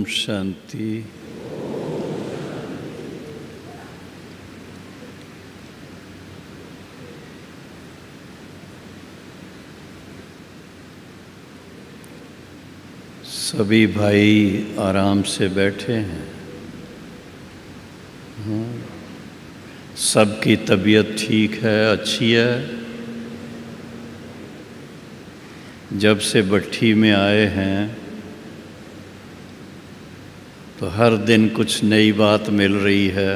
ओम शांति। सभी भाई आराम से बैठे हैं। सबकी तबीयत ठीक है, अच्छी है। जब से भट्ठी में आए हैं तो हर दिन कुछ नई बात मिल रही है,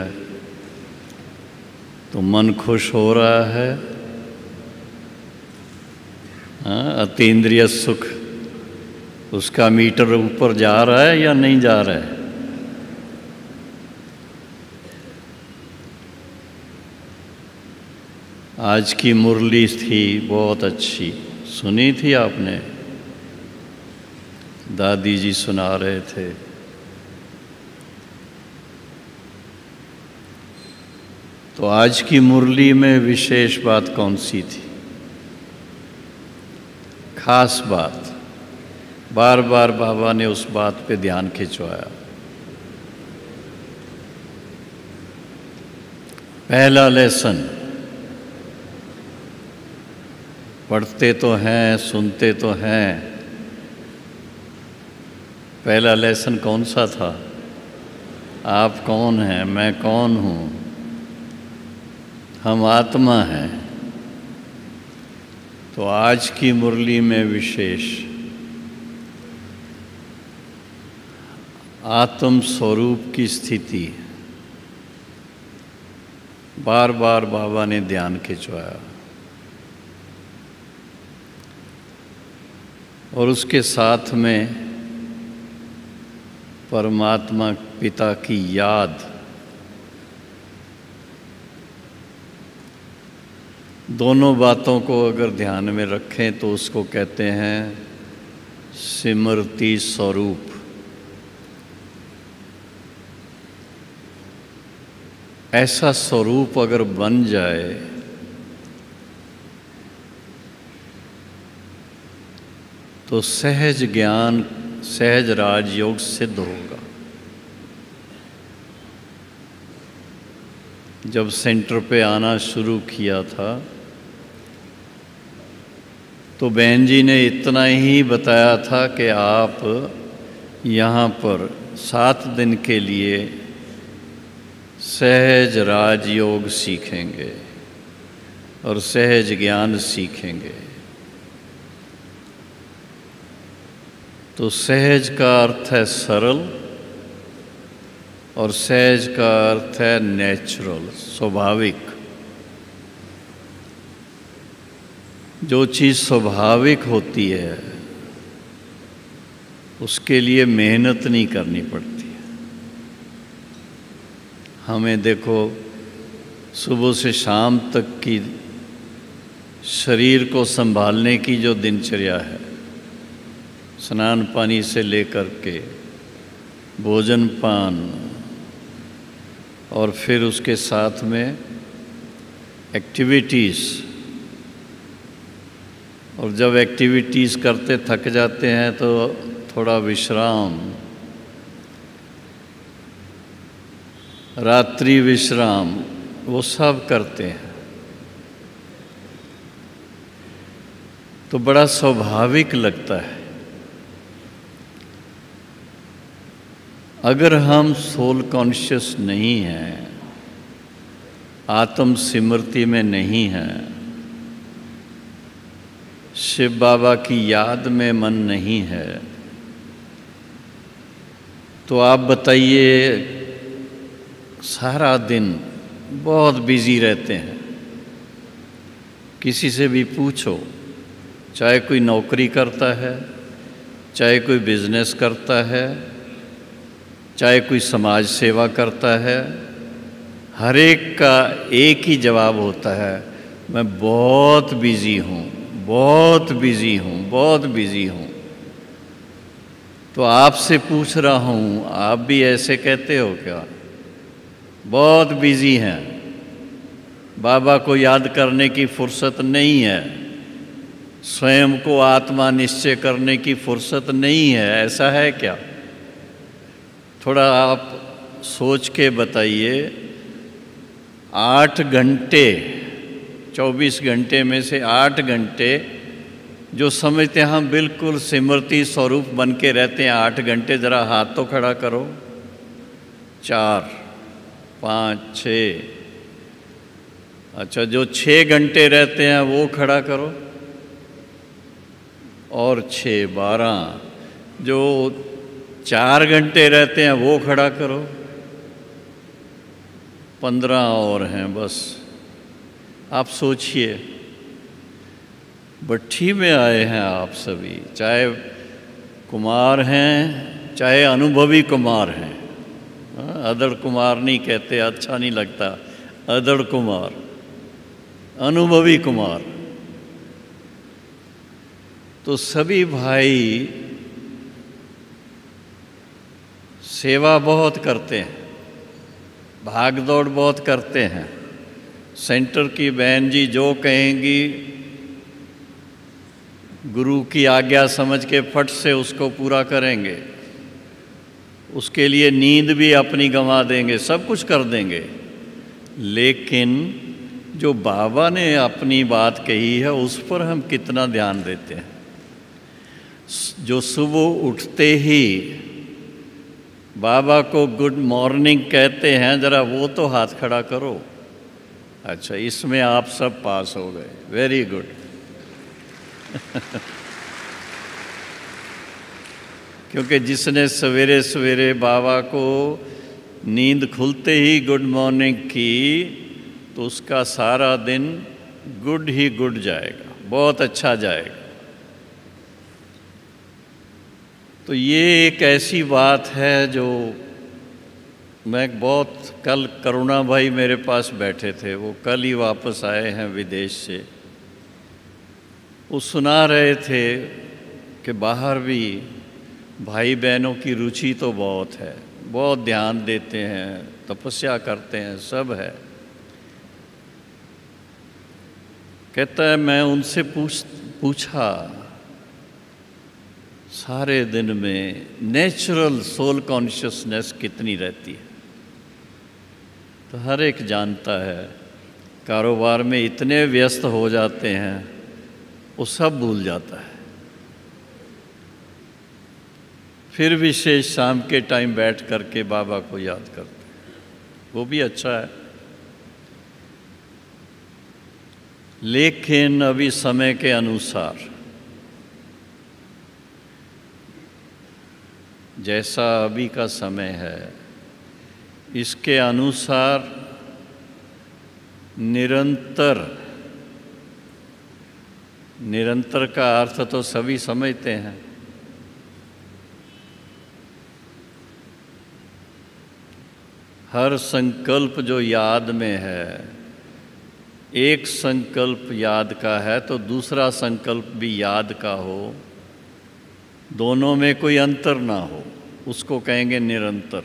तो मन खुश हो रहा है। अतीन्द्रिय सुख, उसका मीटर ऊपर जा रहा है या नहीं जा रहा है? आज की मुरली थी बहुत अच्छी, सुनी थी आपने? दादी जी सुना रहे थे। तो आज की मुरली में विशेष बात कौन सी थी? खास बात, बार बार बाबा ने उस बात पे ध्यान खिंचवाया। पहला लेसन, पढ़ते तो हैं, सुनते तो हैं। पहला लेसन कौन सा था? आप कौन हैं, मैं कौन हूँ? हम आत्मा हैं। तो आज की मुरली में विशेष आत्म स्वरूप की स्थिति बार बार बाबा ने ध्यान खिंचवाया, और उसके साथ में परमात्मा पिता की याद। दोनों बातों को अगर ध्यान में रखें तो उसको कहते हैं स्मृति स्वरूप। ऐसा स्वरूप अगर बन जाए तो सहज ज्ञान, सहज राजयोग सिद्ध होगा। जब सेंटर पे आना शुरू किया था तो बहन जी ने इतना ही बताया था कि आप यहाँ पर 7 दिन के लिए सहज राजयोग सीखेंगे और सहज ज्ञान सीखेंगे। तो सहज का अर्थ है सरल, और सहज का अर्थ है नेचुरल, स्वाभाविक। जो चीज़ स्वाभाविक होती है उसके लिए मेहनत नहीं करनी पड़ती है। हमें देखो, सुबह से शाम तक की शरीर को संभालने की जो दिनचर्या है, स्नान पानी से लेकर के भोजन पान, और फिर उसके साथ में एक्टिविटीज़, और जब एक्टिविटीज़ करते थक जाते हैं तो थोड़ा विश्राम, रात्रि विश्राम, वो सब करते हैं। तो बड़ा स्वाभाविक लगता है। अगर हम सोल कॉन्शियस नहीं हैं, आत्म स्मृति में नहीं हैं, शिव बाबा की याद में मन नहीं है, तो आप बताइए, सारा दिन बहुत बिजी रहते हैं। किसी से भी पूछो, चाहे कोई नौकरी करता है, चाहे कोई बिजनेस करता है, चाहे कोई समाज सेवा करता है, हर एक का एक ही जवाब होता है, मैं बहुत बिजी हूँ, बहुत बिजी हूँ, बहुत बिजी हूँ। तो आपसे पूछ रहा हूँ, आप भी ऐसे कहते हो क्या? बहुत बिजी हैं, बाबा को याद करने की फुर्सत नहीं है, स्वयं को आत्मा निश्चय करने की फुर्सत नहीं है, ऐसा है क्या? थोड़ा आप सोच के बताइए, 8 घंटे, 24 घंटे में से 8 घंटे जो समझते हैं हम बिल्कुल सिमरती स्वरूप बन के रहते हैं, 8 घंटे, ज़रा हाथ तो खड़ा करो। 4, 5, 6। अच्छा, जो 6 घंटे रहते हैं वो खड़ा करो। और 6, 12। जो 4 घंटे रहते हैं वो खड़ा करो। 15 और हैं बस। आप सोचिए, भट्ठी में आए हैं आप सभी, चाहे कुमार हैं चाहे अनुभवी कुमार हैं। अदड़ कुमार नहीं कहते, अच्छा नहीं लगता। अदड़ कुमार, अनुभवी कुमार। तो सभी भाई सेवा बहुत करते हैं, भाग दौड़ बहुत करते हैं। सेंटर की बहन जी जो कहेंगी, गुरु की आज्ञा समझ के फट से उसको पूरा करेंगे। उसके लिए नींद भी अपनी गंवा देंगे, सब कुछ कर देंगे। लेकिन जो बाबा ने अपनी बात कही है उस पर हम कितना ध्यान देते हैं। जो सुबह उठते ही बाबा को गुड मॉर्निंग कहते हैं, ज़रा वो तो हाथ खड़ा करो। अच्छा, इसमें आप सब पास हो गए, वेरी गुड। क्योंकि जिसने सवेरे सवेरे बाबा को नींद खुलते ही गुड मॉर्निंग की तो उसका सारा दिन गुड ही गुड जाएगा, बहुत अच्छा जाएगा। तो ये एक ऐसी बात है जो मैं बहुत, कल करुणा भाई मेरे पास बैठे थे, वो कल ही वापस आए हैं विदेश से। वो सुना रहे थे कि बाहर भी भाई बहनों की रुचि तो बहुत है, बहुत ध्यान देते हैं, तपस्या करते हैं, सब है। कहता है मैं उनसे पूछा सारे दिन में नेचुरल सोल कॉन्शियसनेस कितनी रहती है। तो हर एक जानता है, कारोबार में इतने व्यस्त हो जाते हैं वो सब भूल जाता है। फिर भी शेष शाम के टाइम बैठ करके बाबा को याद करते हैं, वो भी अच्छा है। लेकिन अभी समय के अनुसार, जैसा अभी का समय है, इसके अनुसार निरंतर का अर्थ तो सभी समझते हैं। हर संकल्प जो याद में है, एक संकल्प याद का है तो दूसरा संकल्प भी याद का हो, दोनों में कोई अंतर ना हो, उसको कहेंगे निरंतर।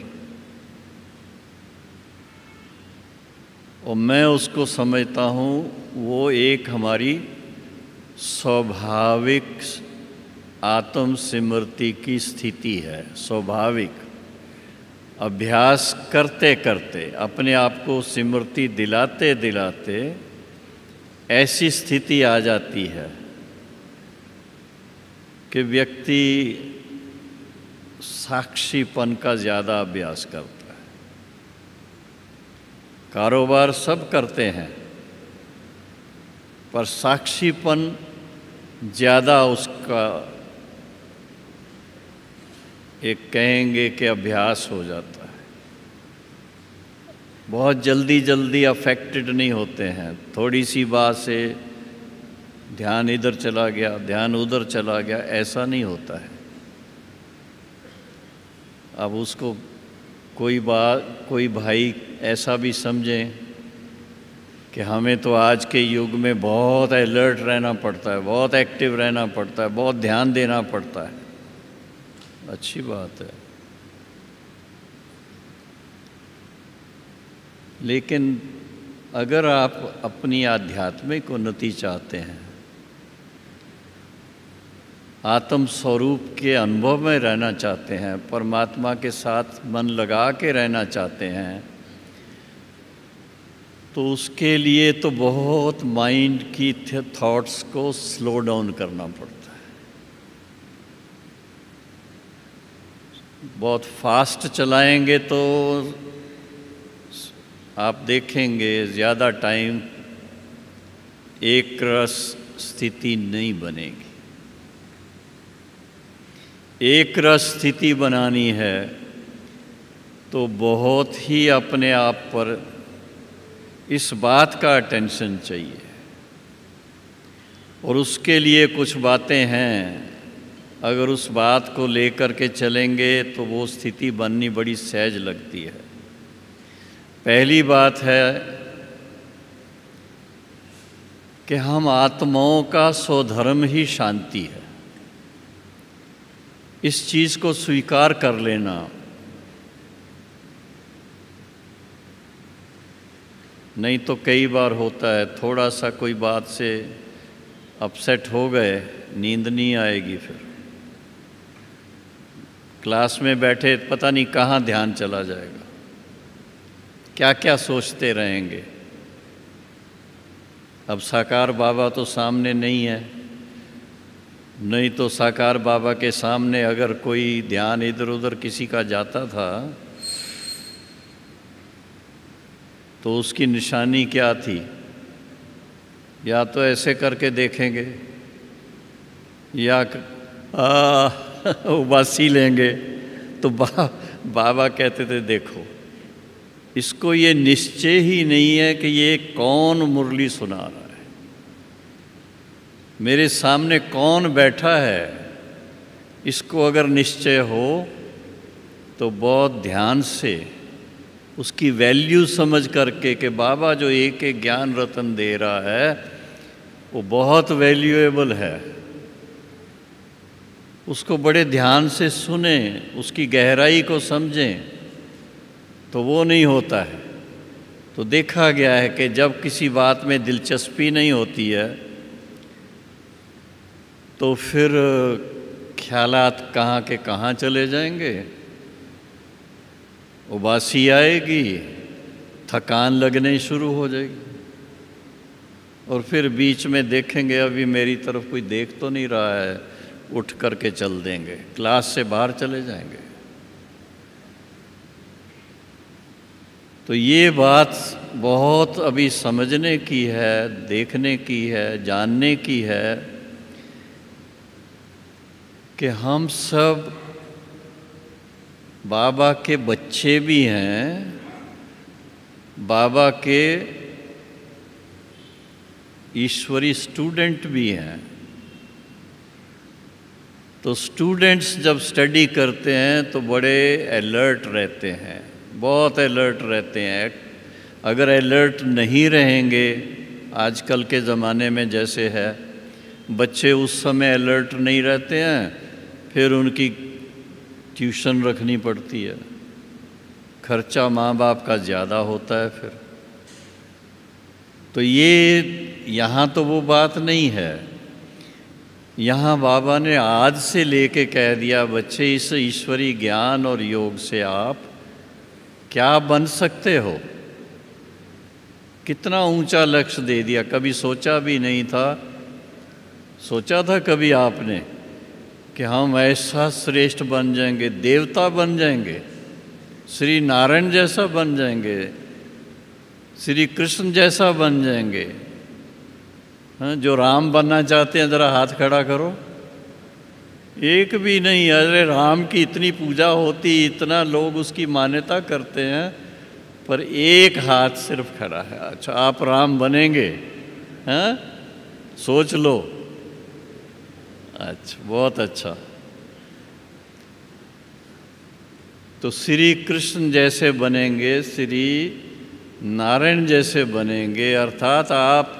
और मैं उसको समझता हूँ वो एक हमारी स्वाभाविक आत्म सिमरति की स्थिति है। स्वाभाविक अभ्यास करते करते, अपने आप को सिमरति दिलाते दिलाते ऐसी स्थिति आ जाती है कि व्यक्ति साक्षीपन का ज़्यादा अभ्यास करता है। कारोबार सब करते हैं पर साक्षीपन ज़्यादा उसका एक कहेंगे कि अभ्यास हो जाता है। बहुत जल्दी जल्दी अफेक्टेड नहीं होते हैं, थोड़ी सी बात से ध्यान इधर चला गया, ध्यान उधर चला गया, ऐसा नहीं होता है। अब उसको कोई भाई ऐसा भी समझें कि हमें तो आज के युग में बहुत अलर्ट रहना पड़ता है, बहुत एक्टिव रहना पड़ता है, बहुत ध्यान देना पड़ता है। अच्छी बात है, लेकिन अगर आप अपनी आध्यात्मिक उन्नति चाहते हैं आत्म स्वरूप के अनुभव में रहना चाहते हैं, परमात्मा के साथ मन लगा के रहना चाहते हैं, तो उसके लिए तो बहुत माइंड की थॉट्स को स्लो डाउन करना पड़ता है। बहुत फास्ट चलाएंगे तो आप देखेंगे ज़्यादा टाइम एक रस स्थिति नहीं बनेगी। एक रस स्थिति बनानी है तो बहुत ही अपने आप पर इस बात का अटेंशन चाहिए, और उसके लिए कुछ बातें हैं। अगर उस बात को लेकर के चलेंगे तो वो स्थिति बननी बड़ी सहज लगती है। पहली बात है कि हम आत्माओं का स्वधर्म ही शांति है, इस चीज़ को स्वीकार कर लेना। नहीं तो कई बार होता है, थोड़ा सा कोई बात से अपसेट हो गए, नींद नहीं आएगी, फिर क्लास में बैठे पता नहीं कहाँ ध्यान चला जाएगा, क्या क्या सोचते रहेंगे। अब साकार बाबा तो सामने नहीं है, नहीं तो साकार बाबा के सामने अगर कोई ध्यान इधर उधर किसी का जाता था तो उसकी निशानी क्या थी? या तो ऐसे करके देखेंगे या उबासी लेंगे। तो बाबा कहते थे देखो, इसको ये निश्चय ही नहीं है कि ये कौन मुरली सुना रहा है, मेरे सामने कौन बैठा है। इसको अगर निश्चय हो तो बहुत ध्यान से उसकी वैल्यू समझ करके कि बाबा जो एक एक ज्ञान रतन दे रहा है वो बहुत वैल्यूएबल है, उसको बड़े ध्यान से सुने, उसकी गहराई को समझें, तो वो नहीं होता है। तो देखा गया है कि जब किसी बात में दिलचस्पी नहीं होती है तो फिर ख्यालात कहाँ के कहाँ चले जाएंगे, उबासी आएगी, थकान लगने शुरू हो जाएगी, और फिर बीच में देखेंगे अभी मेरी तरफ कोई देख तो नहीं रहा है, उठ करके चल देंगे, क्लास से बाहर चले जाएंगे। तो ये बात बहुत अभी समझने की है, देखने की है, जानने की है कि हम सब बाबा के बच्चे भी हैं, बाबा के ईश्वरी स्टूडेंट भी हैं। तो स्टूडेंट्स जब स्टडी करते हैं तो बड़े अलर्ट रहते हैं, बहुत अलर्ट रहते हैं। अगर अलर्ट नहीं रहेंगे, आजकल के ज़माने में जैसे है, बच्चे उस समय अलर्ट नहीं रहते हैं, फिर उनकी ट्यूशन रखनी पड़ती है, खर्चा माँ बाप का ज़्यादा होता है फिर। तो ये यहाँ तो वो बात नहीं है। यहाँ बाबा ने आज से लेके कह दिया, बच्चे इस ईश्वरी ज्ञान और योग से आप क्या बन सकते हो। कितना ऊंचा लक्ष्य दे दिया, कभी सोचा भी नहीं था। सोचा था कभी आपने कि हम ऐसा श्रेष्ठ बन जाएंगे, देवता बन जाएंगे, श्री नारायण जैसा बन जाएंगे, श्री कृष्ण जैसा बन जाएंगे? हाँ, जो राम बनना चाहते हैं ज़रा हाथ खड़ा करो। एक भी नहीं। अरे राम की इतनी पूजा होती, इतना लोग उसकी मान्यता करते हैं, पर एक हाथ सिर्फ खड़ा है। अच्छा, आप राम बनेंगे? हाँ, सोच लो। अच्छा, बहुत अच्छा। तो श्री कृष्ण जैसे बनेंगे, श्री नारायण जैसे बनेंगे, अर्थात आप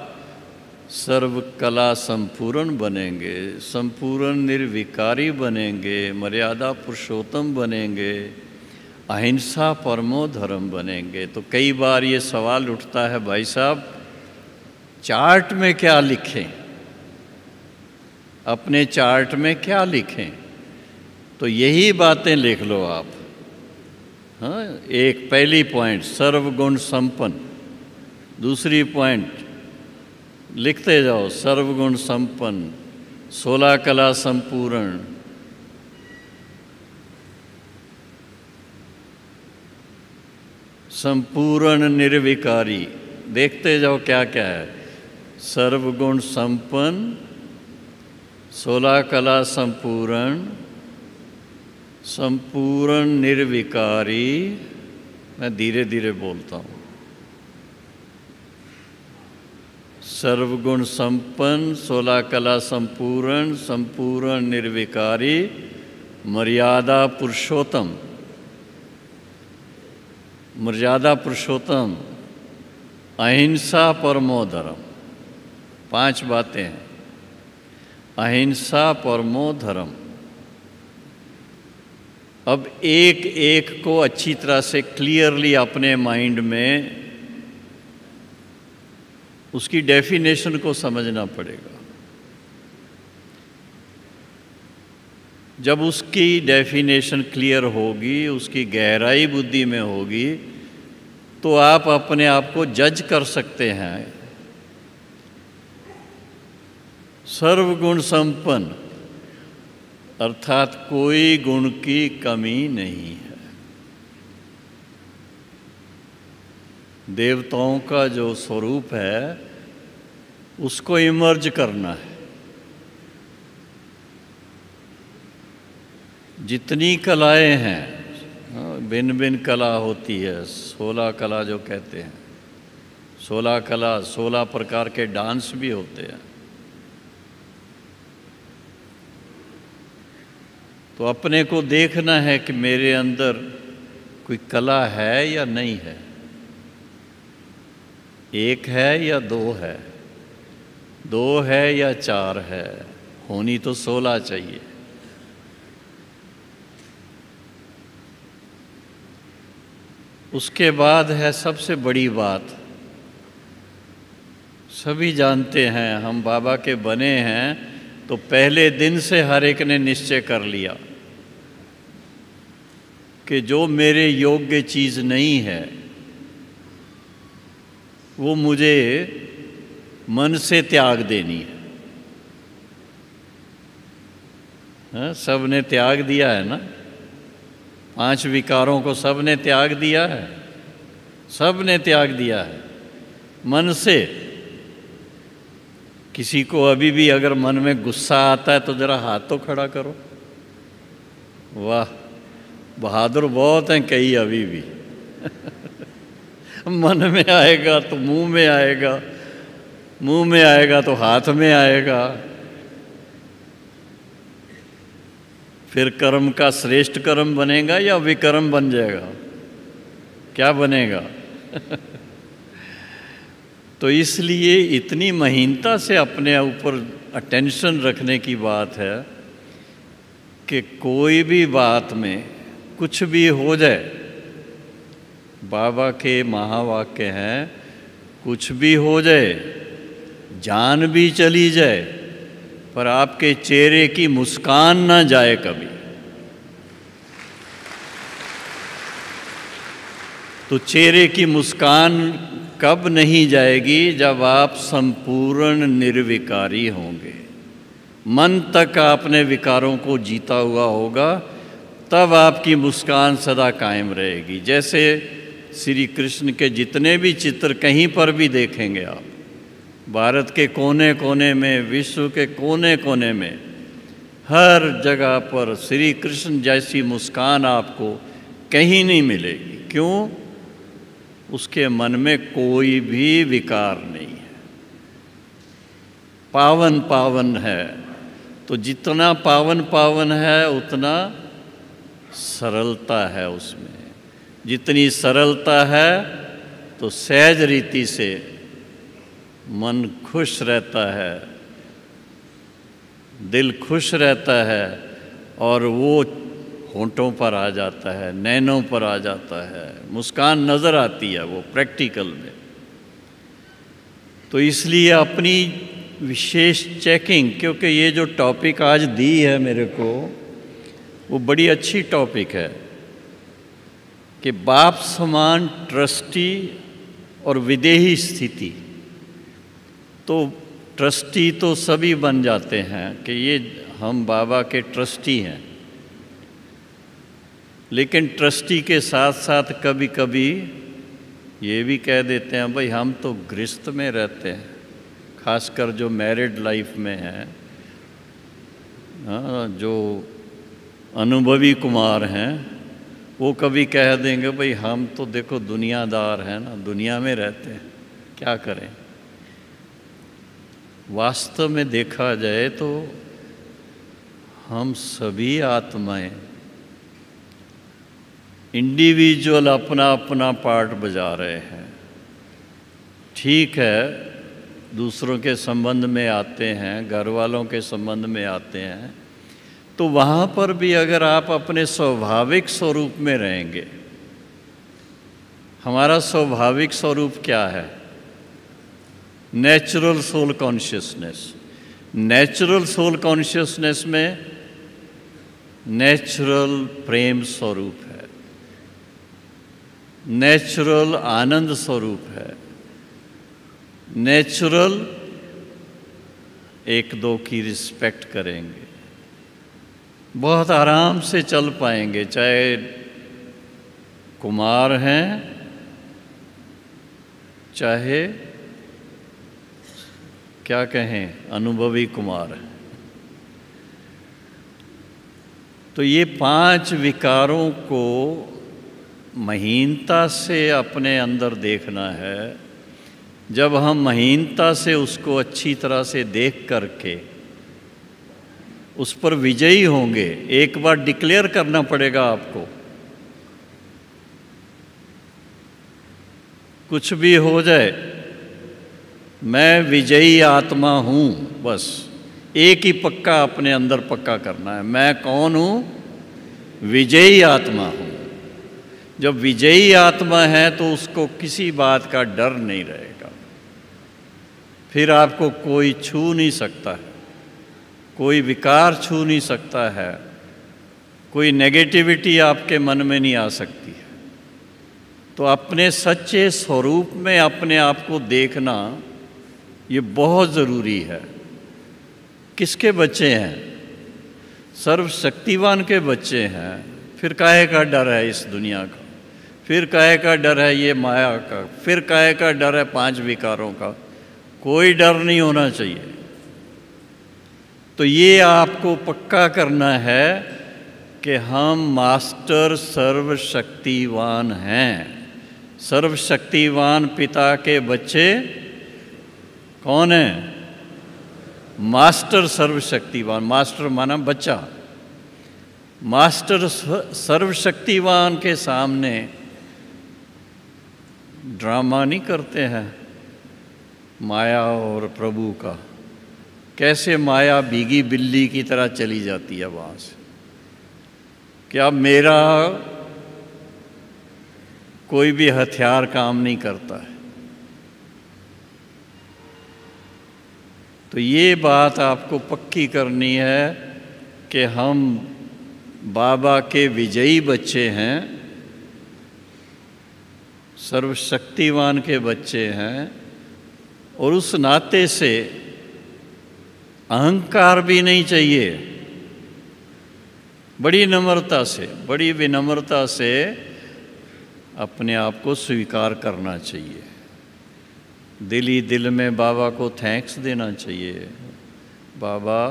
सर्व कला संपूर्ण बनेंगे, संपूर्ण निर्विकारी बनेंगे, मर्यादा पुरुषोत्तम बनेंगे, अहिंसा परमो धर्म बनेंगे। तो कई बार ये सवाल उठता है, भाई साहब चार्ट में क्या लिखें? अपने चार्ट में क्या लिखें, तो यही बातें लिख लो आप। हाँ, एक पहली पॉइंट सर्वगुण संपन्न, दूसरी पॉइंट लिखते जाओ सर्वगुण संपन्न, 16 कला संपूर्ण, संपूर्ण निर्विकारी, देखते जाओ क्या क्या है। सर्वगुण संपन्न, 16 कला संपूर्ण, संपूर्ण निर्विकारी। मैं धीरे धीरे बोलता हूँ। सर्वगुण संपन्न, 16 कला संपूर्ण, संपूर्ण निर्विकारी, मर्यादा पुरुषोत्तम। मर्यादा पुरुषोत्तम, अहिंसा परमो धर्म। 5 बातें हैं। अहिंसा परमो धर्म। अब एक एक को अच्छी तरह से क्लियरली अपने माइंड में उसकी डेफिनेशन को समझना पड़ेगा। जब उसकी डेफिनेशन क्लियर होगी, उसकी गहराई बुद्धि में होगी, तो आप अपने आप को जज कर सकते हैं। सर्वगुण संपन्न अर्थात कोई गुण की कमी नहीं है। देवताओं का जो स्वरूप है उसको इमर्ज करना है। जितनी कलाएं हैं, भिन्न भिन्न कला होती है, 16 कला जो कहते हैं, 16 कला, 16 प्रकार के डांस भी होते हैं। तो अपने को देखना है कि मेरे अंदर कोई कला है या नहीं है, एक है या 2 है, 2 है या 4 है, होनी तो 16 चाहिए। उसके बाद है सबसे बड़ी बात, सभी जानते हैं हम बाबा के बने हैं तो पहले दिन से हर एक ने निश्चय कर लिया कि जो मेरे योग्य चीज़ नहीं है वो मुझे मन से त्याग देनी है। हाँ, सब ने त्याग दिया है ना, 5 विकारों को सब ने त्याग दिया है, सब ने त्याग दिया है मन से। किसी को अभी भी अगर मन में गुस्सा आता है तो ज़रा हाथ तो खड़ा करो। वाह, बहादुर बहुत हैं कई अभी भी। मन में आएगा तो मुंह में आएगा, मुंह में आएगा तो हाथ में आएगा। फिर कर्म का श्रेष्ठ कर्म बनेगा या विकर्म बन जाएगा, क्या बनेगा? तो इसलिए इतनी महीनता से अपने ऊपर अटेंशन रखने की बात है कि कोई भी बात में कुछ भी हो जाए, बाबा के महावाक्य हैं, कुछ भी हो जाए, जान भी चली जाए, पर आपके चेहरे की मुस्कान ना जाए कभी। तो चेहरे की मुस्कान कब नहीं जाएगी? जब आप संपूर्ण निर्विकारी होंगे, मन तक आपने विकारों को जीता हुआ होगा, तब आपकी मुस्कान सदा कायम रहेगी। जैसे श्री कृष्ण के जितने भी चित्र कहीं पर भी देखेंगे आप, भारत के कोने कोने में, विश्व के कोने कोने में, हर जगह पर श्री कृष्ण जैसी मुस्कान आपको कहीं नहीं मिलेगी। क्यों? उसके मन में कोई भी विकार नहीं है, पावन पावन है। तो जितना पावन पावन है उतना सरलता है उसमें, जितनी सरलता है तो सहज रीति से मन खुश रहता है, दिल खुश रहता है, और वो होंठों पर आ जाता है, नैनों पर आ जाता है, मुस्कान नज़र आती है वो प्रैक्टिकल में। तो इसलिए अपनी विशेष चेकिंग, क्योंकि ये जो टॉपिक आज दी है मेरे को वो बड़ी अच्छी टॉपिक है कि बाप समान ट्रस्टी और विदेही स्थिति। तो ट्रस्टी तो सभी बन जाते हैं कि ये हम बाबा के ट्रस्टी हैं, लेकिन ट्रस्टी के साथ साथ कभी कभी ये भी कह देते हैं भाई हम तो गृहस्थ में रहते हैं, खासकर जो मैरिड लाइफ में है, जो अनुभवी कुमार हैं वो कभी कह देंगे भाई हम तो देखो दुनियादार हैं ना, दुनिया में रहते हैं, क्या करें। वास्तव में देखा जाए तो हम सभी आत्माएं इंडिविजुअल अपना अपना पार्ट बजा रहे हैं। ठीक है, दूसरों के संबंध में आते हैं, घर वालों के संबंध में आते हैं, तो वहाँ पर भी अगर आप अपने स्वाभाविक स्वरूप में रहेंगे। हमारा स्वाभाविक स्वरूप क्या है? Natural soul consciousness. Natural soul consciousness में नेचुरल प्रेम स्वरूप है, नेचुरल आनंद स्वरूप है, नेचुरल एक दो की रिस्पेक्ट करेंगे, बहुत आराम से चल पाएंगे, चाहे कुमार हैं चाहे क्या कहें अनुभवी कुमार हैं। तो ये 5 विकारों को महीनता से अपने अंदर देखना है। जब हम महीनता से उसको अच्छी तरह से देख करके उस पर विजयी होंगे, एक बार डिक्लेयर करना पड़ेगा आपको, कुछ भी हो जाए मैं विजयी आत्मा हूँ, बस एक ही पक्का अपने अंदर पक्का करना है, मैं कौन हूँ? विजयी आत्मा हूँ। जब विजयी आत्मा है तो उसको किसी बात का डर नहीं रहेगा, फिर आपको कोई छू नहीं सकता है, कोई विकार छू नहीं सकता है, कोई नेगेटिविटी आपके मन में नहीं आ सकती है। तो अपने सच्चे स्वरूप में अपने आप को देखना ये बहुत ज़रूरी है। किसके बच्चे हैं? सर्वशक्तिवान के बच्चे हैं। फिर काहे का डर है इस दुनिया का, फिर काहे का डर है ये माया का, फिर काहे का डर है 5 विकारों का? कोई डर नहीं होना चाहिए। तो ये आपको पक्का करना है कि हम मास्टर सर्वशक्तिवान हैं। सर्वशक्तिवान पिता के बच्चे कौन है? मास्टर सर्वशक्तिवान। मास्टर माना बच्चा। मास्टर सर्वशक्तिवान के सामने ड्रामा नहीं करते हैं माया और प्रभु का। कैसे माया भीगी बिल्ली की तरह चली जाती है वहाँ से, क्या मेरा कोई भी हथियार काम नहीं करता है। तो ये बात आपको पक्की करनी है कि हम बाबा के विजयी बच्चे हैं, सर्वशक्तिवान के बच्चे हैं, और उस नाते से अहंकार भी नहीं चाहिए। बड़ी नम्रता से, बड़ी विनम्रता से अपने आप को स्वीकार करना चाहिए। दिल ही दिल में बाबा को थैंक्स देना चाहिए। बाबा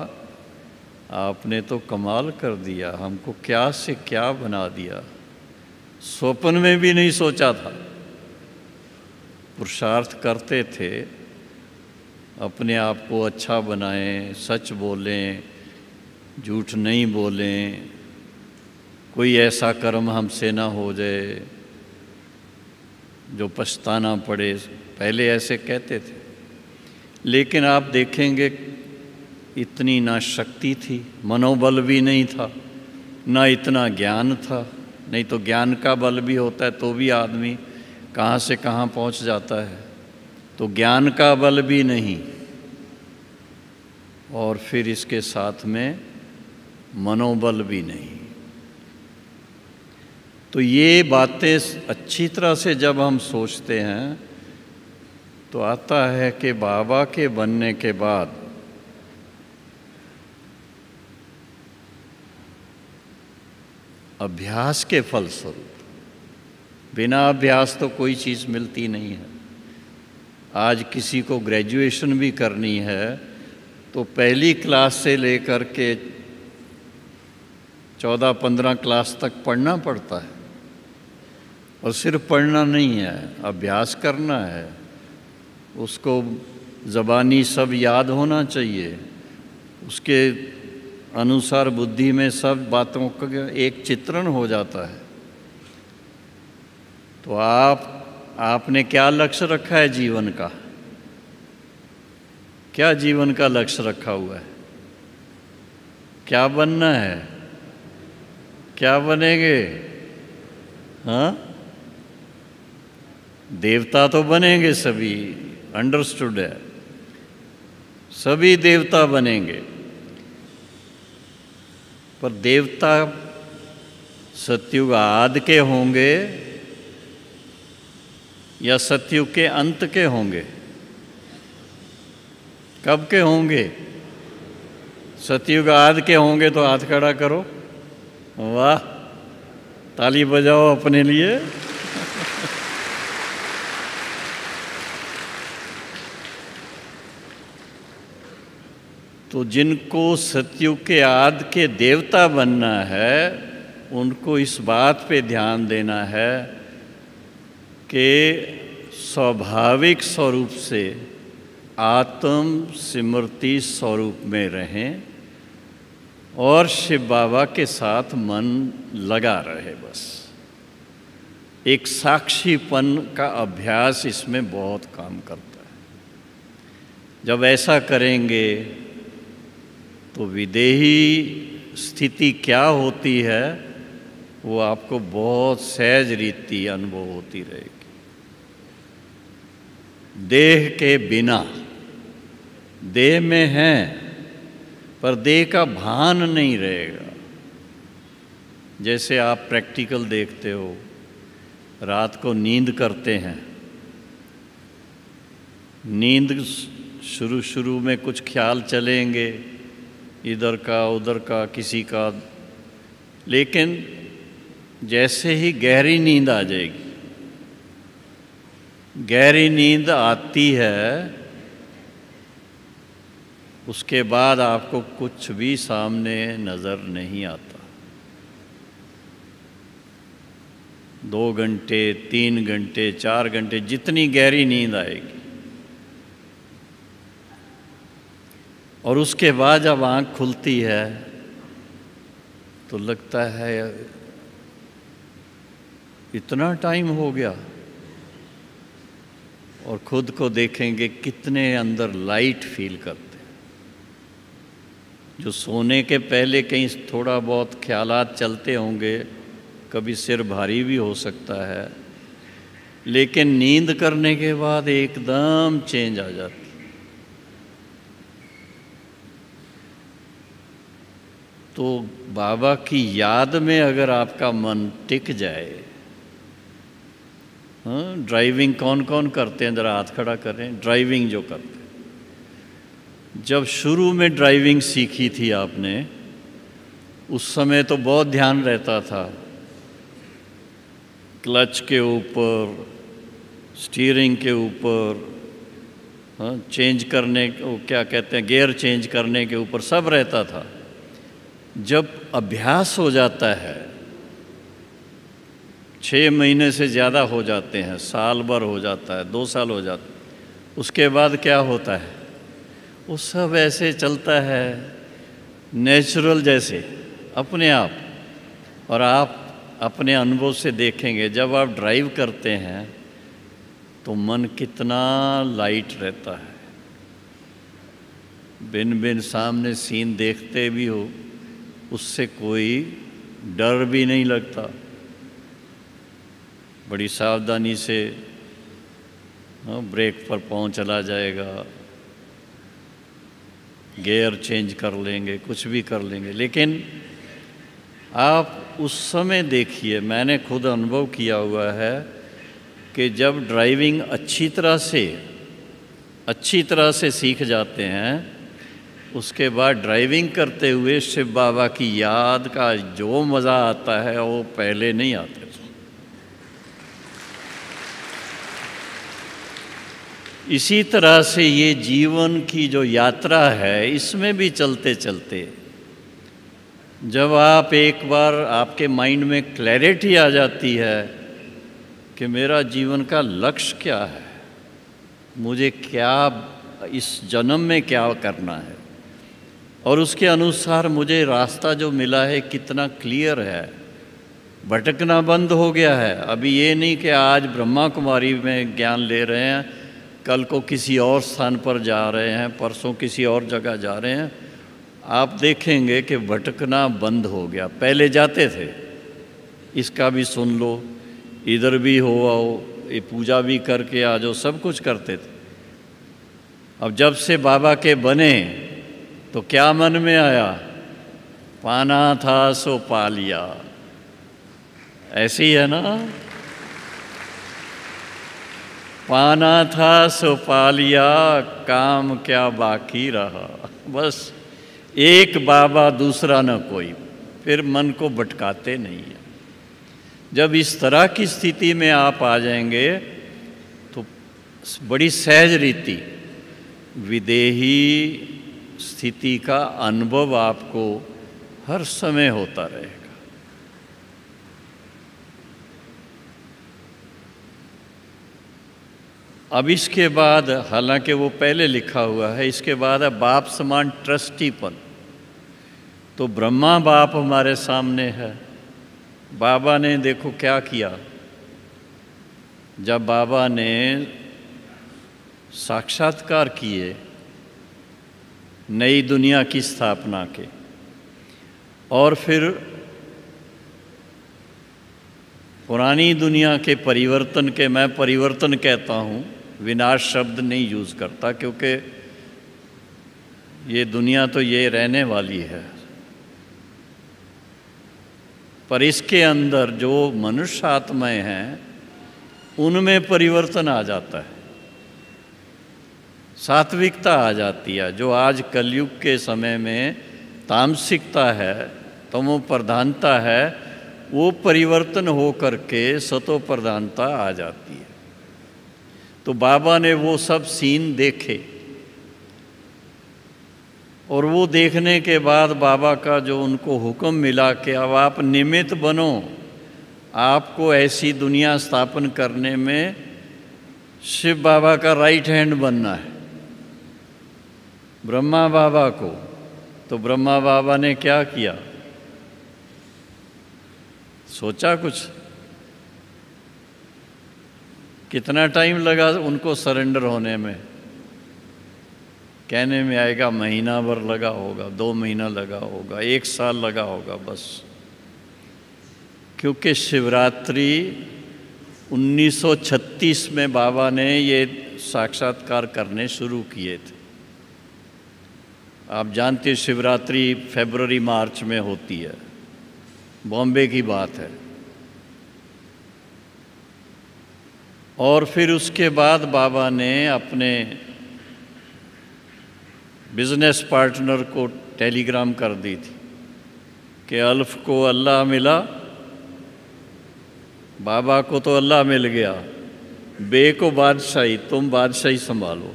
आपने तो कमाल कर दिया, हमको क्या से क्या बना दिया, स्वप्न में भी नहीं सोचा था। पुरुषार्थ करते थे, अपने आप को अच्छा बनाएं, सच बोलें, झूठ नहीं बोलें, कोई ऐसा कर्म हमसे ना हो जाए जो पछताना पड़े। पहले ऐसे कहते थे, लेकिन आप देखेंगे इतनी ना शक्ति थी, मनोबल भी नहीं था, ना इतना ज्ञान था। नहीं तो ज्ञान का बल भी होता है तो भी आदमी कहाँ से कहाँ पहुँच जाता है। तो ज्ञान का बल भी नहीं, और फिर इसके साथ में मनोबल भी नहीं। तो ये बातें अच्छी तरह से जब हम सोचते हैं तो आता है कि बाबा के बनने के बाद अभ्यास के फलस्वरूप, बिना अभ्यास तो कोई चीज़ मिलती नहीं है। आज किसी को ग्रेजुएशन भी करनी है तो पहली क्लास से लेकर के 14-15 क्लास तक पढ़ना पड़ता है। और सिर्फ पढ़ना नहीं है, अभ्यास करना है, उसको ज़बानी सब याद होना चाहिए, उसके अनुसार बुद्धि में सब बातों का एक चित्रण हो जाता है। तो आपने क्या लक्ष्य रखा है जीवन का? क्या जीवन का लक्ष्य रखा हुआ है? क्या बनना है? क्या बनेंगे? हाँ, देवता तो बनेंगे सभी, अंडरस्टूड है, सभी देवता बनेंगे। पर देवता सतयुग आदि के होंगे या सतयुग के अंत के होंगे? कब के होंगे? सतयुग आदि के होंगे तो हाथ खड़ा करो। वाह, ताली बजाओ अपने लिए। तो जिनको सतयुग के आदि के देवता बनना है उनको इस बात पे ध्यान देना है कि स्वाभाविक स्वरूप से आत्म स्मृति स्वरूप में रहें और शिव बाबा के साथ मन लगा रहे। बस एक साक्षीपन का अभ्यास इसमें बहुत काम करता है। जब ऐसा करेंगे तो विदेही स्थिति क्या होती है वो आपको बहुत सहज रीति अनुभव होती रहेगी। देह के बिना, देह में हैं पर देह का भान नहीं रहेगा। जैसे आप प्रैक्टिकल देखते हो, रात को नींद करते हैं, नींद शुरू में कुछ ख्याल चलेंगे, इधर का उधर का किसी का, लेकिन जैसे ही गहरी नींद आ जाएगी, गहरी नींद आती है, उसके बाद आपको कुछ भी सामने नज़र नहीं आता। 2 घंटे, 3 घंटे, 4 घंटे, जितनी गहरी नींद आएगी, और उसके बाद जब आँख खुलती है तो लगता है इतना टाइम हो गया। और खुद को देखेंगे कितने अंदर लाइट फील करते हैं। जो सोने के पहले कहीं थोड़ा बहुत ख्यालात चलते होंगे, कभी सिर भारी भी हो सकता है, लेकिन नींद करने के बाद एकदम चेंज आ जाती है। तो बाबा की याद में अगर आपका मन टिक जाए, हाँ, ड्राइविंग कौन कौन करते हैं, ज़रा हाथ खड़ा करें। ड्राइविंग जो करते हैं, जब शुरू में ड्राइविंग सीखी थी आपने, उस समय तो बहुत ध्यान रहता था क्लच के ऊपर, स्टीयरिंग के ऊपर, हाँ, चेंज करने को क्या कहते हैं, गियर चेंज करने के ऊपर सब रहता था। जब अभ्यास हो जाता है, 6 महीने से ज़्यादा हो जाते हैं, साल भर हो जाता है, 2 साल हो जाते हैं, उसके बाद क्या होता है, वो सब ऐसे चलता है नेचुरल जैसे अपने आप। और आप अपने अनुभव से देखेंगे, जब आप ड्राइव करते हैं तो मन कितना लाइट रहता है। बिन बिन सामने सीन देखते भी हो, उससे कोई डर भी नहीं लगता। बड़ी सावधानी से ब्रेक पर पाँव चला जाएगा, गियर चेंज कर लेंगे, कुछ भी कर लेंगे। लेकिन आप उस समय देखिए, मैंने खुद अनुभव किया हुआ है कि जब ड्राइविंग अच्छी तरह से सीख जाते हैं, उसके बाद ड्राइविंग करते हुए शिव बाबा की याद का जो मज़ा आता है वो पहले नहीं आता। इसी तरह से ये जीवन की जो यात्रा है, इसमें भी चलते चलते जब आप एक बार आपके माइंड में क्लैरिटी आ जाती है कि मेरा जीवन का लक्ष्य क्या है, मुझे क्या इस जन्म में क्या करना है, और उसके अनुसार मुझे रास्ता जो मिला है कितना क्लियर है, भटकना बंद हो गया है। अभी ये नहीं कि आज ब्रह्मा कुमारी में ज्ञान ले रहे हैं, कल को किसी और स्थान पर जा रहे हैं, परसों किसी और जगह जा रहे हैं। आप देखेंगे कि भटकना बंद हो गया। पहले जाते थे, इसका भी सुन लो, इधर भी हो आओ, ये पूजा भी करके आ जाओ, सब कुछ करते थे। अब जब से बाबा के बने तो क्या मन में आया, पाना था सो पा लिया। ऐसे ही है ना, पाना था सो पा लिया, काम क्या बाकी रहा। बस एक बाबा दूसरा न कोई, फिर मन को भटकाते नहीं है। जब इस तरह की स्थिति में आप आ जाएंगे तो बड़ी सहज रीति विदेही स्थिति का अनुभव आपको हर समय होता रहेगा। अब इसके बाद, हालांकि वो पहले लिखा हुआ है, इसके बाद है बाप समान ट्रस्टीपन। तो ब्रह्मा बाप हमारे सामने है। बाबा ने देखो क्या किया, जब बाबा ने साक्षात्कार किए नई दुनिया की स्थापना के, और फिर पुरानी दुनिया के परिवर्तन के, मैं परिवर्तन कहता हूँ, विनाश शब्द नहीं यूज़ करता, क्योंकि ये दुनिया तो ये रहने वाली है, पर इसके अंदर जो मनुष्य आत्माएं हैं उनमें परिवर्तन आ जाता है, सात्विकता आ जाती है। जो आज कलयुग के समय में तामसिकता है, तमो प्रधानता है, वो परिवर्तन हो करके सतो प्रधानता आ जाती है। तो बाबा ने वो सब सीन देखे, और वो देखने के बाद बाबा का जो उनको हुक्म मिला कि अब आप निमित्त बनो, आपको ऐसी दुनिया स्थापन करने में शिव बाबा का राइट हैंड बनना है, ब्रह्मा बाबा को। तो ब्रह्मा बाबा ने क्या किया, सोचा कुछ, कितना टाइम लगा उनको सरेंडर होने में? कहने में आएगा महीना भर लगा होगा, 2 महीना लगा होगा, 1 साल लगा होगा बस। क्योंकि शिवरात्रि 1936 में बाबा ने ये साक्षात्कार करने शुरू किए थे। आप जानते हैं शिवरात्रि फरवरी मार्च में होती है, बॉम्बे की बात है। और फिर उसके बाद बाबा ने अपने बिजनेस पार्टनर को टेलीग्राम कर दी थी कि अल्फ को अल्लाह मिला, बाबा को तो अल्लाह मिल गया, बे को बादशाही, तुम बादशाही संभालो।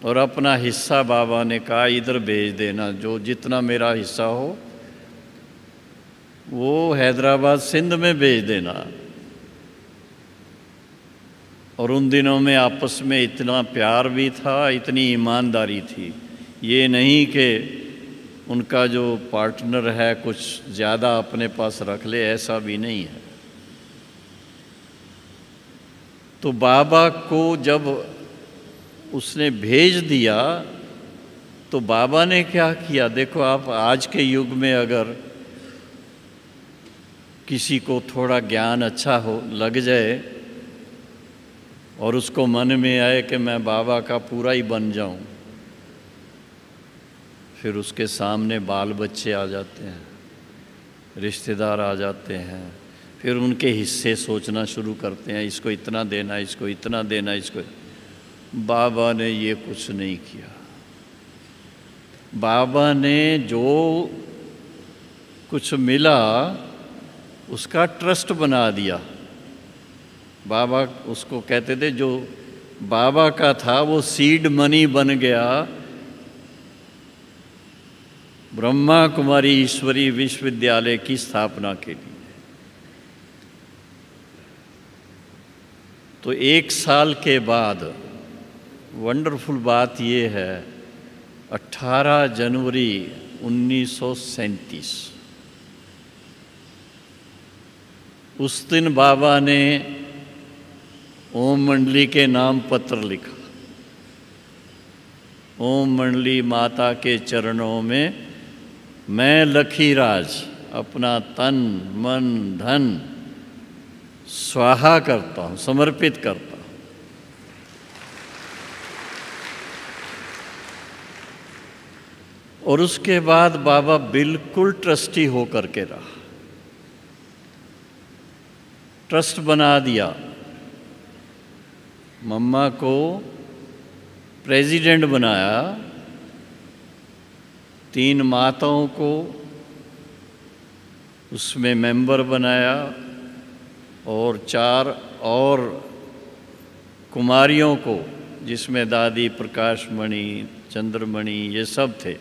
और अपना हिस्सा बाबा ने कहा इधर भेज देना, जो जितना मेरा हिस्सा हो वो हैदराबाद सिंध में भेज देना। और उन दिनों में आपस में इतना प्यार भी था, इतनी ईमानदारी थी। ये नहीं कि उनका जो पार्टनर है कुछ ज़्यादा अपने पास रख ले, ऐसा भी नहीं है। तो बाबा को जब उसने भेज दिया तो बाबा ने क्या किया, देखो आप आज के युग में अगर किसी को थोड़ा ज्ञान अच्छा हो लग जाए और उसको मन में आए कि मैं बाबा का पूरा ही बन जाऊं, फिर उसके सामने बाल बच्चे आ जाते हैं, रिश्तेदार आ जाते हैं, फिर उनके हिस्से सोचना शुरू करते हैं, इसको इतना देना, इसको इतना देना, इसको। बाबा ने ये कुछ नहीं किया। बाबा ने जो कुछ मिला उसका ट्रस्ट बना दिया। बाबा उसको कहते थे, जो बाबा का था वो सीड मनी बन गया ब्रह्मा कुमारी ईश्वरी विश्वविद्यालय की स्थापना के लिए। तो 1 साल के बाद वंडरफुल बात ये है, 18 जनवरी 1937 उस दिन बाबा ने ओम मंडली के नाम पत्र लिखा। ओम मंडली माता के चरणों में मैं लखीराज अपना तन मन धन स्वाहा करता हूँ, समर्पित करता हूँ। और उसके बाद बाबा बिल्कुल ट्रस्टी होकर के रहा। ट्रस्ट बना दिया। मम्मा को प्रेसिडेंट बनाया, 3 माताओं को उसमें मेंबर बनाया और 4 और कुमारियों को, जिसमें दादी प्रकाशमणि, चंद्रमणि ये सब थे,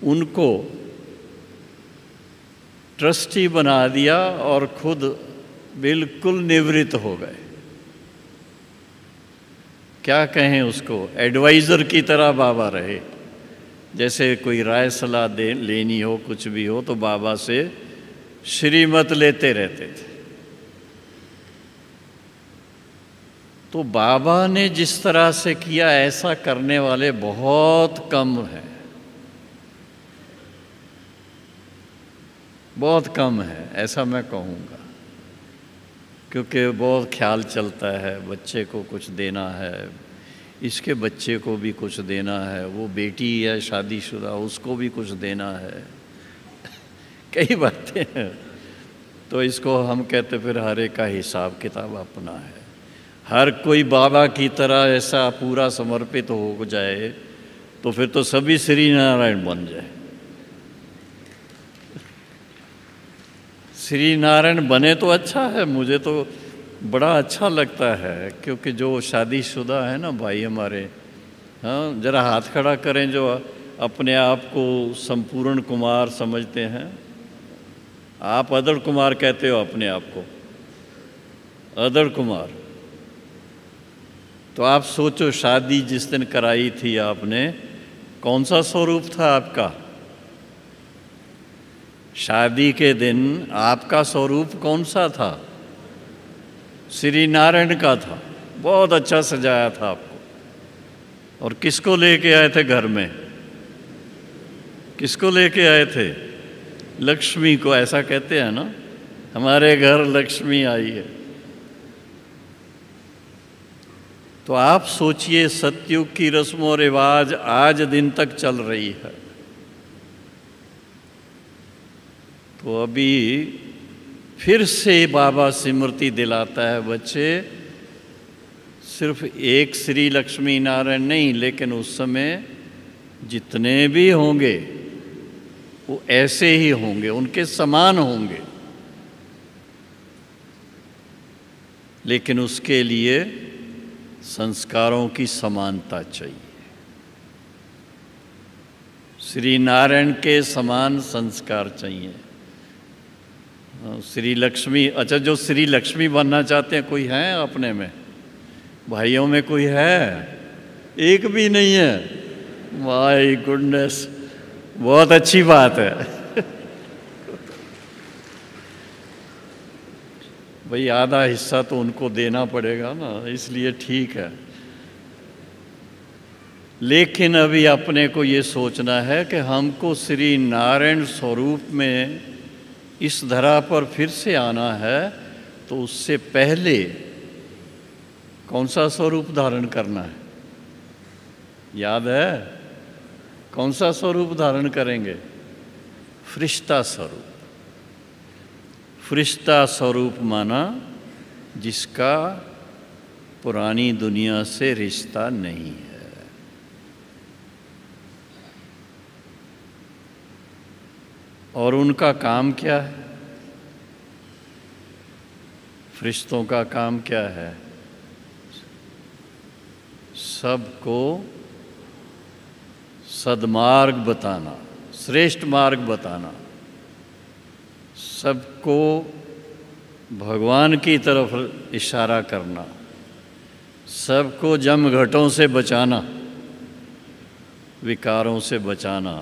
उनको ट्रस्टी बना दिया और खुद बिल्कुल निवृत्त हो गए। क्या कहें उसको, एडवाइज़र की तरह बाबा रहे। जैसे कोई राय सलाह लेनी हो, कुछ भी हो, तो बाबा से श्रीमत लेते रहते थे। तो बाबा ने जिस तरह से किया, ऐसा करने वाले बहुत कम हैं, बहुत कम है, ऐसा मैं कहूँगा। क्योंकि बहुत ख्याल चलता है, बच्चे को कुछ देना है, इसके बच्चे को भी कुछ देना है, वो बेटी है शादीशुदा, उसको भी कुछ देना है, कई बातें हैं। तो इसको हम कहते फिर हर एक का हिसाब किताब अपना है। हर कोई बाबा की तरह ऐसा पूरा समर्पित हो जाए तो फिर तो सभी श्री नारायण बन जाए। श्री नारायण बने तो अच्छा है, मुझे तो बड़ा अच्छा लगता है। क्योंकि जो शादीशुदा है ना भाई हमारे, हाँ, जरा हाथ खड़ा करें जो अपने आप को संपूर्ण कुमार समझते हैं। आप अदड़ कुमार कहते हो अपने आप को, अदड़ कुमार। तो आप सोचो, शादी जिस दिन कराई थी आपने, कौन सा स्वरूप था आपका? शादी के दिन आपका स्वरूप कौन सा था? श्री नारायण का था। बहुत अच्छा सजाया था आपको। और किसको लेके आए थे घर में? किसको लेके आए थे? लक्ष्मी को। ऐसा कहते हैं ना, हमारे घर लक्ष्मी आई है। तो आप सोचिए, सतयुग की रस्म और रिवाज आज दिन तक चल रही है। तो अभी फिर से बाबा स्मृति दिलाता है, बच्चे सिर्फ एक श्री लक्ष्मी नारायण नहीं, लेकिन उस समय जितने भी होंगे वो ऐसे ही होंगे, उनके समान होंगे। लेकिन उसके लिए संस्कारों की समानता चाहिए। श्री नारायण के समान संस्कार चाहिए। श्री लक्ष्मी, अच्छा, जो श्री लक्ष्मी बनना चाहते हैं, कोई है अपने में? भाइयों में कोई है? एक भी नहीं है। माय गुडनेस, बहुत अच्छी बात है। भाई आधा हिस्सा तो उनको देना पड़ेगा ना, इसलिए ठीक है। लेकिन अभी अपने को ये सोचना है कि हमको श्री नारायण स्वरूप में इस धरा पर फिर से आना है। तो उससे पहले कौन सा स्वरूप धारण करना है? याद है? कौन सा स्वरूप धारण करेंगे? फरिश्ता स्वरूप। फरिश्ता स्वरूप माना जिसका पुरानी दुनिया से रिश्ता नहीं है। और उनका काम क्या है? फरिश्तों का काम क्या है? सबको सद्मार्ग बताना, श्रेष्ठ मार्ग बताना, सबको भगवान की तरफ इशारा करना, सबको जमघटों से बचाना, विकारों से बचाना।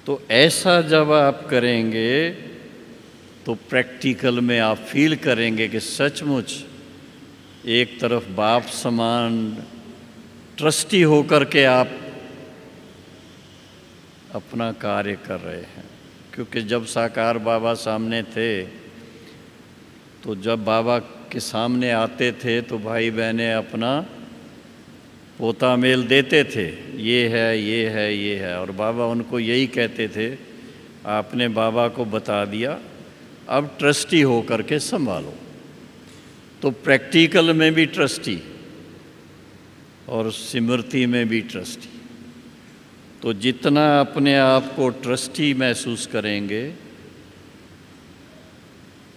तो ऐसा जब आप करेंगे तो प्रैक्टिकल में आप फील करेंगे कि सचमुच एक तरफ बाप समान ट्रस्टी होकर के आप अपना कार्य कर रहे हैं। क्योंकि जब साकार बाबा सामने थे तो जब बाबा के सामने आते थे तो भाई बहनें अपना पोता मेल देते थे, ये है, ये है, ये है। और बाबा उनको यही कहते थे, आपने बाबा को बता दिया, अब ट्रस्टी हो करके संभालो। तो प्रैक्टिकल में भी ट्रस्टी और स्मृति में भी ट्रस्टी। तो जितना अपने आप को ट्रस्टी महसूस करेंगे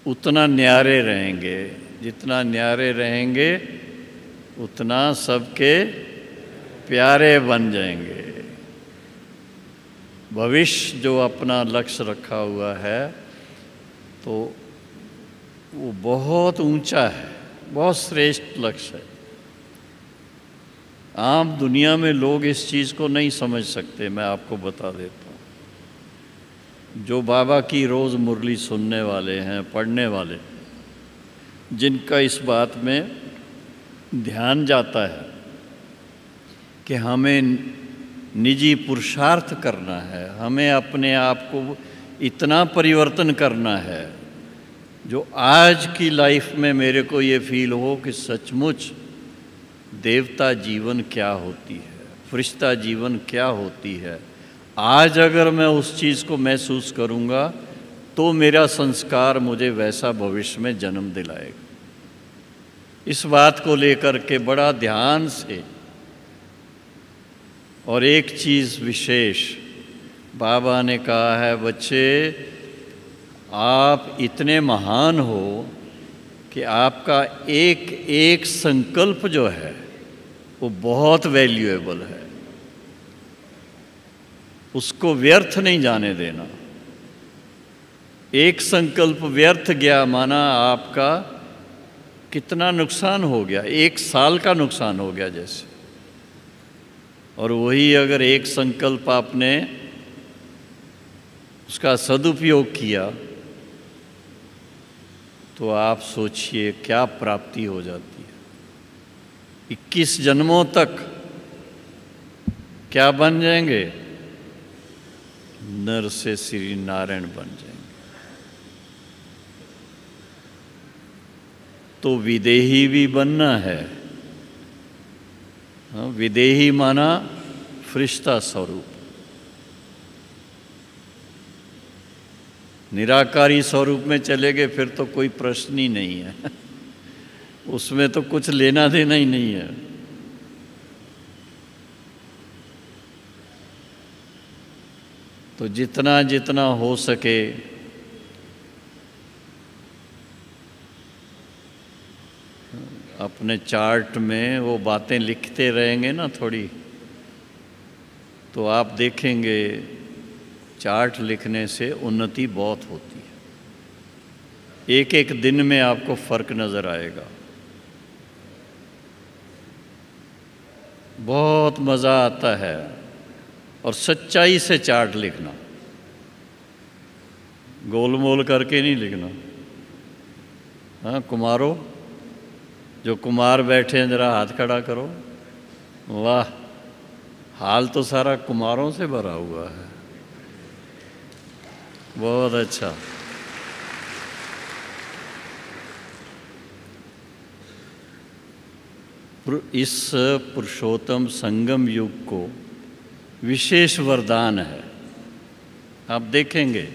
उतना न्यारे रहेंगे, जितना न्यारे रहेंगे उतना सबके प्यारे बन जाएंगे। भविष्य जो अपना लक्ष्य रखा हुआ है तो वो बहुत ऊंचा है, बहुत श्रेष्ठ लक्ष्य है। आम दुनिया में लोग इस चीज़ को नहीं समझ सकते। मैं आपको बता देता हूँ, जो बाबा की रोज़ मुरली सुनने वाले हैं, पढ़ने वाले, जिनका इस बात में ध्यान जाता है कि हमें निजी पुरुषार्थ करना है, हमें अपने आप को इतना परिवर्तन करना है जो आज की लाइफ में मेरे को ये फील हो कि सचमुच देवता जीवन क्या होती है, फरिश्ता जीवन क्या होती है। आज अगर मैं उस चीज़ को महसूस करूँगा तो मेरा संस्कार मुझे वैसा भविष्य में जन्म दिलाएगा। इस बात को लेकर के बड़ा ध्यान से। और एक चीज़ विशेष बाबा ने कहा है, बच्चे आप इतने महान हो कि आपका एक एक संकल्प जो है वो बहुत वैल्यूएबल है, उसको व्यर्थ नहीं जाने देना। एक संकल्प व्यर्थ गया माना आपका कितना नुकसान हो गया, 1 साल का नुकसान हो गया जैसे। और वही अगर एक संकल्प आपने उसका सदुपयोग किया तो आप सोचिए क्या प्राप्ति हो जाती है। 21 जन्मों तक क्या बन जाएंगे? नर से श्री नारायण बन जाएंगे। तो विदेही भी बनना है। विदेही माना फरिश्ता स्वरूप। निराकारी स्वरूप में चले गए फिर तो कोई प्रश्न ही नहीं है उसमें तो कुछ लेना देना ही नहीं है। तो जितना जितना हो सके अपने चार्ट में वो बातें लिखते रहेंगे ना थोड़ी, तो आप देखेंगे चार्ट लिखने से उन्नति बहुत होती है। एक एक दिन में आपको फर्क नज़र आएगा। बहुत मज़ा आता है। और सच्चाई से चार्ट लिखना, गोलमोल करके नहीं लिखना। हाँ कुमारों, जो कुमार बैठे हैं जरा हाथ खड़ा करो। वाह, हाल तो सारा कुमारों से भरा हुआ है। बहुत अच्छा। इस पुरुषोत्तम संगम युग को विशेष वरदान है। आप देखेंगे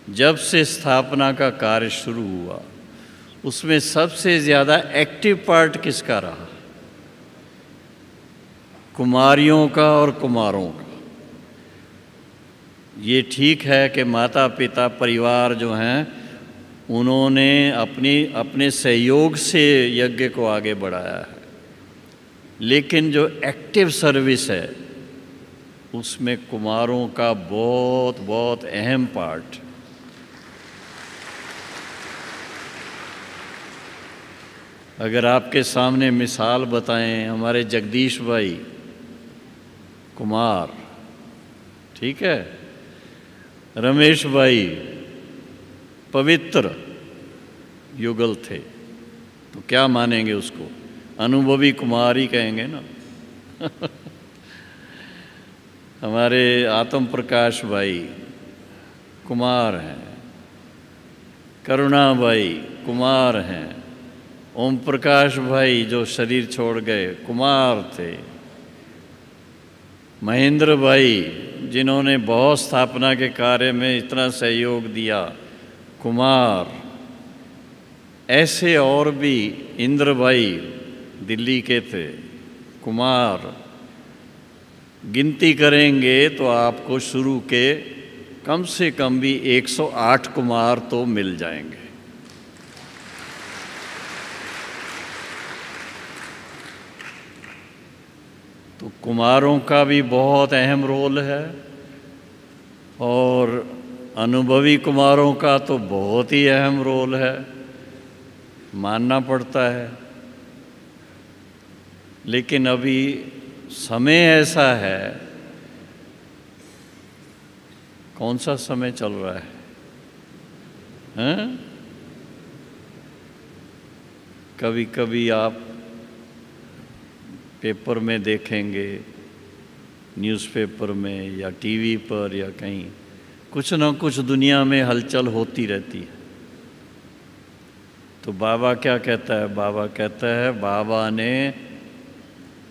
जब से स्थापना का कार्य शुरू हुआ उसमें सबसे ज़्यादा एक्टिव पार्ट किसका रहा? कुमारियों का और कुमारों का। ये ठीक है कि माता पिता परिवार जो हैं उन्होंने अपने सहयोग से यज्ञ को आगे बढ़ाया है, लेकिन जो एक्टिव सर्विस है उसमें कुमारों का बहुत बहुत अहम पार्ट। अगर आपके सामने मिसाल बताएं, हमारे जगदीश भाई कुमार, ठीक है, रमेश भाई पवित्र युगल थे, तो क्या मानेंगे उसको? अनुभवी कुमार ही कहेंगे ना। हमारे आत्म प्रकाश भाई कुमार हैं, करुणा भाई कुमार हैं, ओम प्रकाश भाई जो शरीर छोड़ गए कुमार थे, महेंद्र भाई जिन्होंने बहुत स्थापना के कार्य में इतना सहयोग दिया कुमार, ऐसे और भी, इंद्र भाई दिल्ली के थे कुमार। गिनती करेंगे तो आपको शुरू के कम से कम भी 108 कुमार तो मिल जाएंगे। तो कुमारों का भी बहुत अहम रोल है और अनुभवी कुमारों का तो बहुत ही अहम रोल है, मानना पड़ता है। लेकिन अभी समय ऐसा है, कौन सा समय चल रहा है, हैं? कभी कभी आप पेपर में देखेंगे, न्यूज़पेपर में या टीवी पर या कहीं, कुछ ना कुछ दुनिया में हलचल होती रहती है। तो बाबा क्या कहता है? बाबा कहता है बाबा ने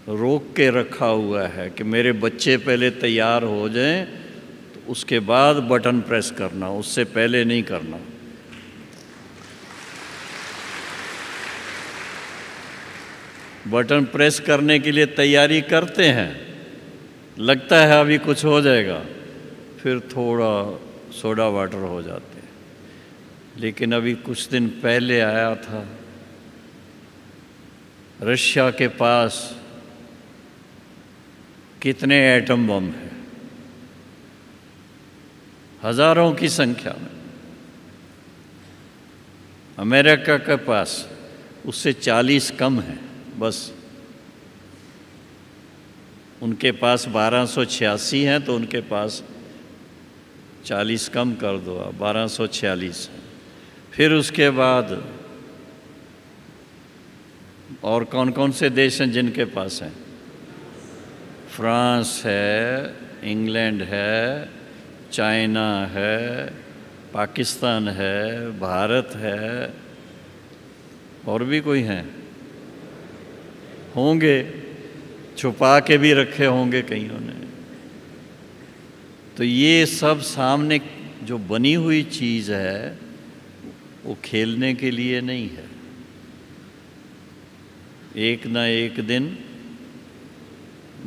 रोक के रखा हुआ है कि मेरे बच्चे पहले तैयार हो जाएं, तो उसके बाद बटन प्रेस करना, उससे पहले नहीं करना। बटन प्रेस करने के लिए तैयारी करते हैं, लगता है अभी कुछ हो जाएगा, फिर थोड़ा सोडा वाटर हो जाते हैं। लेकिन अभी कुछ दिन पहले आया था, रशिया के पास कितने एटम बम हैं? हजारों की संख्या में। अमेरिका के पास उससे 40 कम है बस। उनके पास 1286 हैं, तो उनके पास 40 कम कर दो, 1246 है। फिर उसके बाद और कौन कौन से देश हैं जिनके पास हैं? फ्रांस है, इंग्लैंड है, चाइना है, पाकिस्तान है, भारत है, और भी कोई हैं होंगे, छुपा के भी रखे होंगे कईयों ने। तो ये सब सामने जो बनी हुई चीज़ है वो खेलने के लिए नहीं है। एक ना एक दिन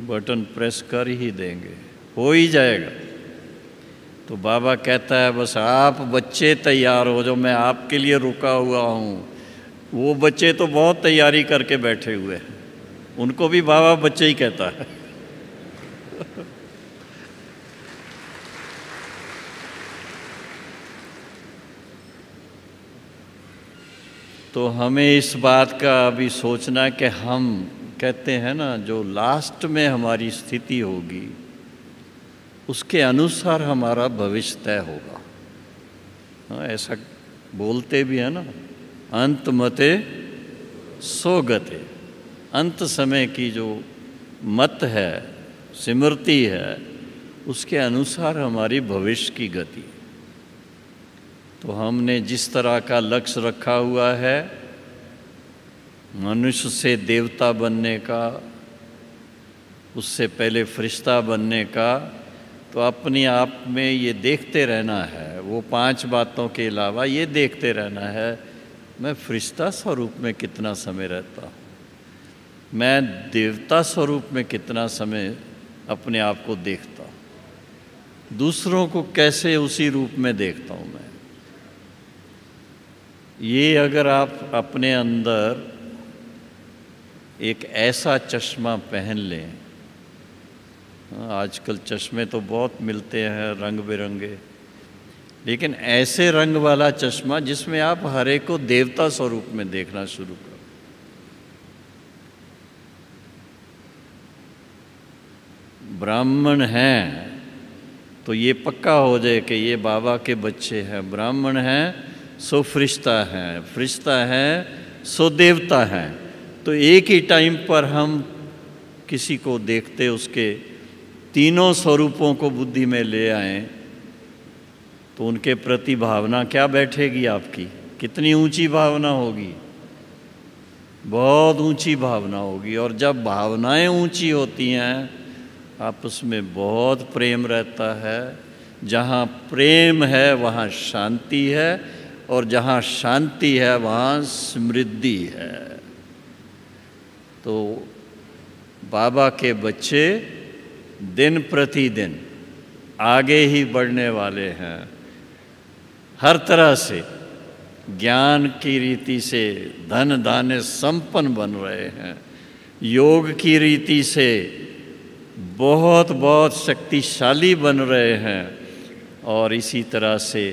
बटन प्रेस कर ही देंगे, हो ही जाएगा। तो बाबा कहता है बस आप बच्चे तैयार हो जाओ, मैं आपके लिए रुका हुआ हूँ। वो बच्चे तो बहुत तैयारी करके बैठे हुए हैं, उनको भी बाबा बच्चे ही कहता है। तो हमें इस बात का अभी सोचना कि हम कहते हैं ना, जो लास्ट में हमारी स्थिति होगी उसके अनुसार हमारा भविष्य तय होगा। हाँ, ऐसा बोलते भी है ना, अंत मते सो गते। अंत समय की जो मत है, स्मृति है, उसके अनुसार हमारी भविष्य की गति। तो हमने जिस तरह का लक्ष्य रखा हुआ है, मनुष्य से देवता बनने का, उससे पहले फरिश्ता बनने का, तो अपने आप में ये देखते रहना है, वो 5 बातों के अलावा ये देखते रहना है, मैं फरिश्ता स्वरूप में कितना समय रहता हूँ, मैं देवता स्वरूप में कितना समय अपने आप को देखता हूँ, दूसरों को कैसे उसी रूप में देखता हूँ मैं। ये अगर आप अपने अंदर एक ऐसा चश्मा पहन लें, आजकल चश्मे तो बहुत मिलते हैं रंग बिरंगे, लेकिन ऐसे रंग वाला चश्मा जिसमें आप हर एक को देवता स्वरूप में देखना शुरू करो। ब्राह्मण हैं तो ये पक्का हो जाए कि ये बाबा के बच्चे हैं, ब्राह्मण हैं सो फरिश्ता हैं, फरिश्ता हैं सो देवता हैं। तो एक ही टाइम पर हम किसी को देखते उसके तीनों स्वरूपों को बुद्धि में ले आएं, तो उनके प्रति भावना क्या बैठेगी आपकी, कितनी ऊंची भावना होगी, बहुत ऊंची भावना होगी। और जब भावनाएं ऊंची होती हैं आपस में बहुत प्रेम रहता है, जहाँ प्रेम है वहाँ शांति है, और जहाँ शांति है वहाँ समृद्धि है। तो बाबा के बच्चे दिन प्रतिदिन आगे ही बढ़ने वाले हैं, हर तरह से ज्ञान की रीति से धन धान्य संपन्न बन रहे हैं, योग की रीति से बहुत बहुत शक्तिशाली बन रहे हैं, और इसी तरह से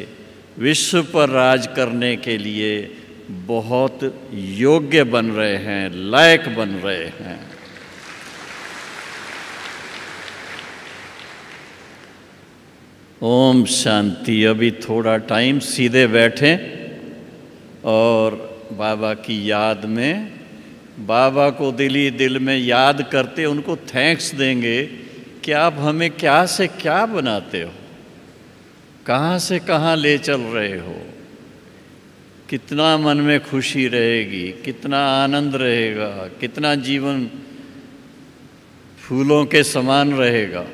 विश्व पर राज करने के लिए बहुत योग्य बन रहे हैं, लायक बन रहे हैं। ओम शांति। अभी थोड़ा टाइम सीधे बैठें और बाबा की याद में, बाबा को दिली दिल में याद करते उनको थैंक्स देंगे कि आप हमें क्या से क्या बनाते हो, कहाँ से कहाँ ले चल रहे हो, कितना मन में खुशी रहेगी, कितना आनंद रहेगा, कितना जीवन फूलों के समान रहेगा।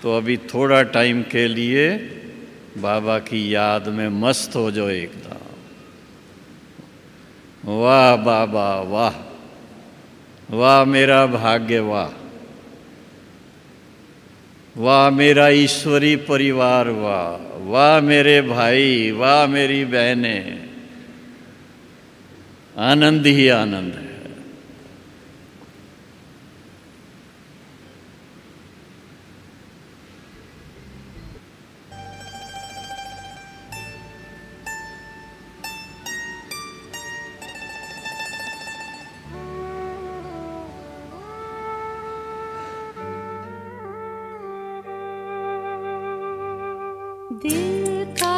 तो अभी थोड़ा टाइम के लिए बाबा की याद में मस्त हो जाओ एकदम। वाह बाबा वाह, वाह मेरा भाग्य, वाह वाह मेरा ईश्वरी परिवार, वाह वाह मेरे भाई, वाह मेरी बहनें, आनंद ही आनंद है। दिल का